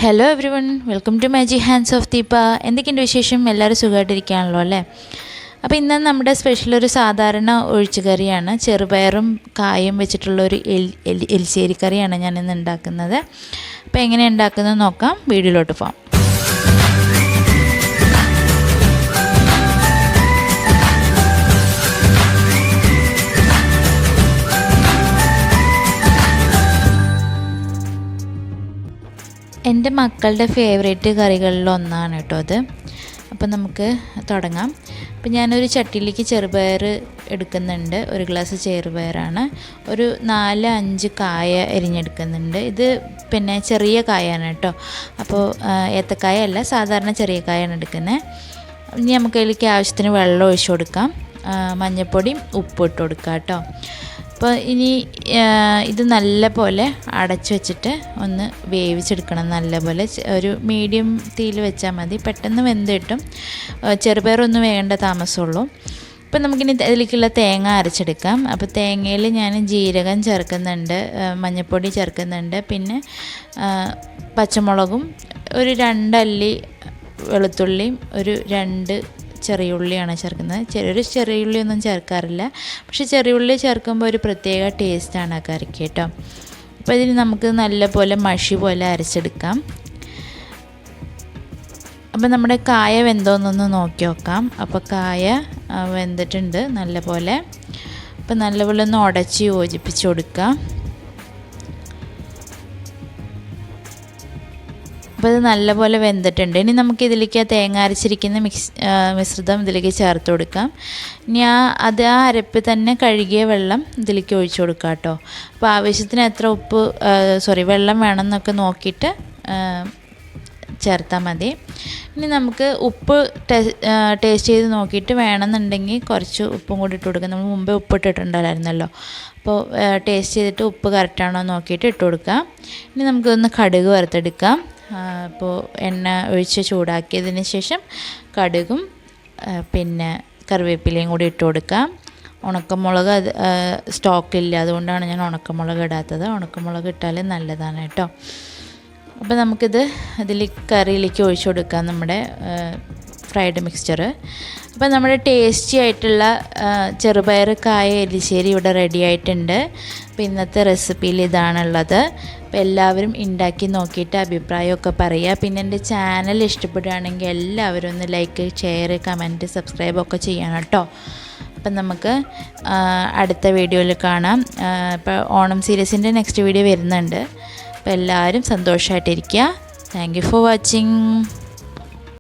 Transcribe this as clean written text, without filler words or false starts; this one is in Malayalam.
Hello everyone, welcome to magic hands of Deepa. എന്തൊക്കെയുണ്ട് വിശേഷം? എല്ലാവരും സുഖമായിട്ടിരിക്കുകയാണല്ലോ അല്ലേ? അപ്പോൾ ഇന്ന് നമ്മുടെ സ്പെഷ്യൽ ഒരു സാധാരണ ഒഴിച്ചുകറിയാണ്. ചെറുപയറും കായും വെച്ചിട്ടുള്ളൊരു എലിശ്ശേരി കറിയാണ് ഞാനിന്ന് ഉണ്ടാക്കുന്നത്. അപ്പോൾ എങ്ങനെ ഉണ്ടാക്കുന്നത് നോക്കാം, വീഡിയോയിലോട്ട് പോകാം. എൻ്റെ മക്കളുടെ ഫേവറേറ്റ് കറികളിലൊന്നാണ് കേട്ടോ അത്. അപ്പം നമുക്ക് തുടങ്ങാം. അപ്പം ഞാനൊരു ചട്ടിയിലേക്ക് ചെറുപയർ എടുക്കുന്നുണ്ട്. ഒരു ഗ്ലാസ് ചെറുപയറാണ്. ഒരു 4-5 കായ എരിഞ്ഞെടുക്കുന്നുണ്ട്. ഇത് പിന്നെ ചെറിയ കായാണ് കേട്ടോ. അപ്പോൾ ഏത്തക്കായ അല്ല, സാധാരണ ചെറിയ കായാണ് എടുക്കുന്നത്. ഇനി നമുക്ക് അതിലേക്ക് ആവശ്യത്തിന് വെള്ളം ഒഴിച്ച് കൊടുക്കാം. മഞ്ഞൾപ്പൊടിയും ഉപ്പും ഇട്ട് കൊടുക്കാം കേട്ടോ. അപ്പോൾ ഇനി ഇത് നല്ല പോലെ അടച്ചു വെച്ചിട്ട് ഒന്ന് വേവിച്ചെടുക്കണം. നല്ലപോലെ ഒരു മീഡിയം തീയിൽ വെച്ചാൽ മതി, പെട്ടെന്ന് വെന്ത് കിട്ടും. ചെറുപയറൊന്നും വേണ്ട താമസമുള്ളൂ. അപ്പോൾ നമുക്കിനി അതിലേക്കുള്ള തേങ്ങ അരച്ചെടുക്കാം. അപ്പോൾ തേങ്ങയിൽ ഞാൻ ജീരകം ചേർക്കുന്നുണ്ട്, മഞ്ഞൾപ്പൊടി ചേർക്കുന്നുണ്ട്, പിന്നെ പച്ചമുളകും ഒരു 2 അല്ലി വെളുത്തുള്ളിയും ഒരു 2 ചെറിയുള്ളിയാണ് ചേർക്കുന്നത്. ചെറിയുള്ളി ഒന്നും ചേർക്കാറില്ല, പക്ഷെ ചെറിയുള്ളി ചേർക്കുമ്പോൾ ഒരു പ്രത്യേക ടേസ്റ്റാണ് ആ കറിക്ക് കേട്ടോ. അപ്പോൾ ഇതിന് നമുക്ക് നല്ലപോലെ മഷി പോലെ അരച്ചെടുക്കാം. അപ്പോൾ നമ്മുടെ കായ വെന്തോന്നൊന്ന് നോക്കി നോക്കാം. അപ്പോൾ കായ വെന്തിട്ടുണ്ട് നല്ലപോലെ. അപ്പോൾ നല്ലപോലെ ഒന്ന് ഉടച്ച് യോജിപ്പിച്ച് കൊടുക്കാം. അപ്പോൾ ഇത് നല്ലപോലെ വെന്തിട്ടുണ്ട്. ഇനി നമുക്ക് ഇതിലേക്ക് തേങ്ങ അരച്ചിരിക്കുന്ന മിശ്രിതം ഇതിലേക്ക് ചേർത്ത് കൊടുക്കാം. ഇനി ആ അരപ്പ് തന്നെ കഴുകിയ വെള്ളം ഇതിലേക്ക് ഒഴിച്ചു കൊടുക്കാം കേട്ടോ. അപ്പോൾ ആവശ്യത്തിന് എത്ര വെള്ളം വേണമെന്നൊക്കെ നോക്കിയിട്ട് ചേർത്താൽ മതി. ഇനി നമുക്ക് ഉപ്പ് ടേസ്റ്റ് ചെയ്ത് നോക്കിയിട്ട് വേണമെന്നുണ്ടെങ്കിൽ കുറച്ച് ഉപ്പും കൂടി ഇട്ട് കൊടുക്കാം. നമ്മൾ മുമ്പേ ഉപ്പ് ഇട്ടിട്ടുണ്ടായിരുന്നല്ലോ. അപ്പോൾ ടേസ്റ്റ് ചെയ്തിട്ട് ഉപ്പ് കറക്റ്റാണോ നോക്കിയിട്ട് ഇട്ട് കൊടുക്കാം. ഇനി നമുക്കൊന്ന് കടുക് വറുത്തെടുക്കാം. അപ്പോൾ എണ്ണ ഒഴിച്ച് ചൂടാക്കിയതിന് ശേഷം കടുകും പിന്നെ കറിവേപ്പിലയും കൂടി ഇട്ട് കൊടുക്കാം. ഉണക്കമുളക് സ്റ്റോക്കില്ല, അതുകൊണ്ടാണ് ഞാൻ ഉണക്കമുളക് ഇടാത്തത്. ഉണക്കമുളക് ഇട്ടാൽ നല്ലതാണ് കേട്ടോ. അപ്പോൾ നമുക്കിത് കറിയിലേക്ക് ഒഴിച്ച് കൊടുക്കാം, നമ്മുടെ ഫ്രൈഡ് മിക്സ്ചർ. അപ്പോൾ നമ്മുടെ ടേസ്റ്റി ആയിട്ടുള്ള ചെറുപയർ കായ എലിശ്ശേരി ഇവിടെ റെഡി ആയിട്ടുണ്ട്. അപ്പോൾ ഇന്നത്തെ റെസിപ്പിയിൽ ഇതാണുള്ളത്. അപ്പോൾ എല്ലാവരും ഉണ്ടാക്കി നോക്കിയിട്ട് അഭിപ്രായമൊക്കെ പറയുക. പിന്നെ എൻ്റെ ചാനൽ ഇഷ്ടപ്പെടുകയാണെങ്കിൽ എല്ലാവരും ഒന്ന് ലൈക്ക്, ഷെയർ, കമൻറ്റ്, സബ്സ്ക്രൈബൊക്കെ ചെയ്യണം കേട്ടോ. അപ്പം നമുക്ക് അടുത്ത വീഡിയോയിൽ കാണാം. ഇപ്പോൾ ഓണം സീരീസിൻ്റെ നെക്സ്റ്റ് വീഡിയോ വരുന്നുണ്ട്. അപ്പോൾ എല്ലാവരും സന്തോഷമായിട്ടിരിക്കുക. Thank you for watching.